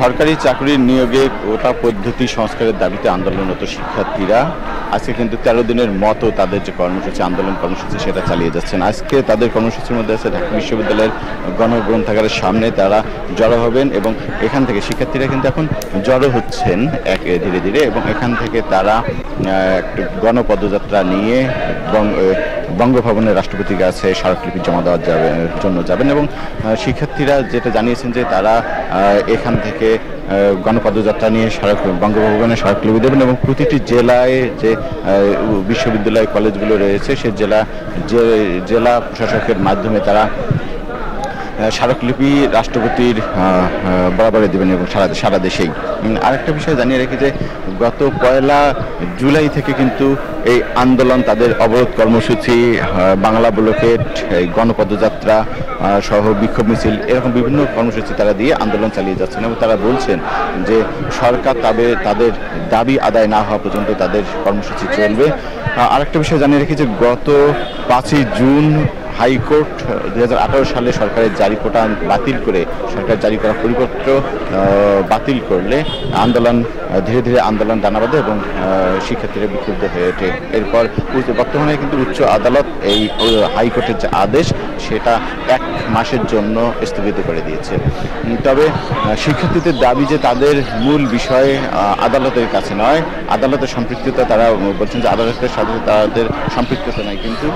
সরকারি চাকরির নিয়োগে কোটা পদ্ধতি সংস্কারের দাবিতে আন্দোলনরত শিক্ষার্থীরা আজকে কিন্তু 13 দিনের মতো তাদের যে কর্মসূচি আন্দোলন কর্মসূচি সেটা চালিয়ে যাচ্ছেন। আজকে তাদের কর্মসূচির মধ্যে আছে ঢাকা বিশ্ববিদ্যালয়ের গণগ্রন্থাগারের সামনে তারা জড়ো হবেন এবং এখান থেকে শিক্ষার্থীরা কিন্তু এখন জড়ো হচ্ছেন ধীরে ধীরে এবং এখান থেকে তারা একটা গণপদযাত্রা নিয়ে বঙ্গভবনের রাষ্ট্রপতির কাছে স্মারকলিপি জমা দেওয়ার জন্য যাবেন এবং শিক্ষার্থীরা যেটা জানিয়েছেন যে তারা এখান থেকে গণপদযাত্রা নিয়ে বঙ্গভবনে স্মারকলিপি দেবেন এবং প্রতিটি জেলায় যে বিশ্ববিদ্যালয় কলেজগুলো রয়েছে সে জেলা প্রশাসকের মাধ্যমে তারা স্মারকলিপি রাষ্ট্রপতির বরাবরে দেবেন এবং সারা দেশেই। আরেকটা বিষয় জানিয়ে রাখি যে গত 1 জুলাই থেকে কিন্তু এই আন্দোলন তাদের অবরোধ কর্মসূচি, বাংলা ব্লকেট, গণপদযাত্রা সহ বিক্ষোভ মিছিল এরকম বিভিন্ন কর্মসূচি তারা দিয়ে আন্দোলন চালিয়ে যাচ্ছেন এবং তারা বলছেন যে সরকার তাদের দাবি আদায় না হওয়া পর্যন্ত তাদের কর্মসূচি চলবে। আরেকটা বিষয় জানিয়ে রাখি যে গত 5ই জুন হাইকোর্ট 2018 সালে সরকারের জারি কোটা বাতিল করে সরকার জারি করা পরিপত্র বাতিল করলে ধীরে ধীরে আন্দোলন দানা বাঁধে এবং শিক্ষার্থীরা বিক্ষুব্ধ হয়ে ওঠে। এরপর বর্তমানে কিন্তু উচ্চ আদালত এই হাইকোর্টের যে আদেশ সেটা 1 মাসের জন্য স্থগিত করে দিয়েছে। তবে শিক্ষার্থীদের দাবি যে তাদের মূল বিষয় আদালতের কাছে নয়, আদালতের সম্পৃক্ততা, তারা বলছেন যে আদালতের সাথে তাদের সম্পৃক্ততা নয়, কিন্তু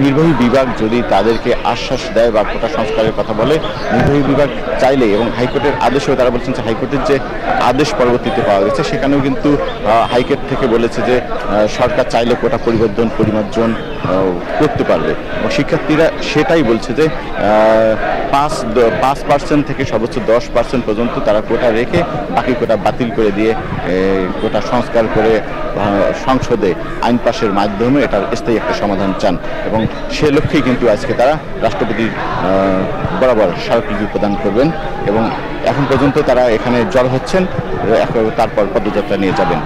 নির্বাহী বিভাগ যদি তাদেরকে আশ্বাস দেয় বা কোটা সংস্কারের কথা বলে, নির্বাহী বিভাগ চাইলে এবং হাইকোর্টের আদেশেও তারা বলছেন যে হাইকোর্টের যে আদেশ পরবর্তীতে পাওয়া গেছে সেখানেও কিন্তু হাইকোর্ট থেকে বলেছে যে সরকার চাইলে কোটা পরিমার্জন করতে পারবে এবং শিক্ষার্থীরা সেটাই বলছে যে 5% থেকে সর্বোচ্চ 10% পর্যন্ত তারা কোটা রেখে বাকি কোটা বাতিল করে দিয়ে কোটা সংস্কার করে সংসদে আইন পাশের মাধ্যমে এটার স্থায়ী একটা সমাধান চান এবং সে লক্ষ্যেই কিন্তু আজকে তারা রাষ্ট্রপতির বরাবর স্মারকলিপি প্রদান করবেন এবং এখন পর্যন্ত তারা এখানে জড়ো হচ্ছেন, তারপর পদযাত্রা নিয়ে যাবেন।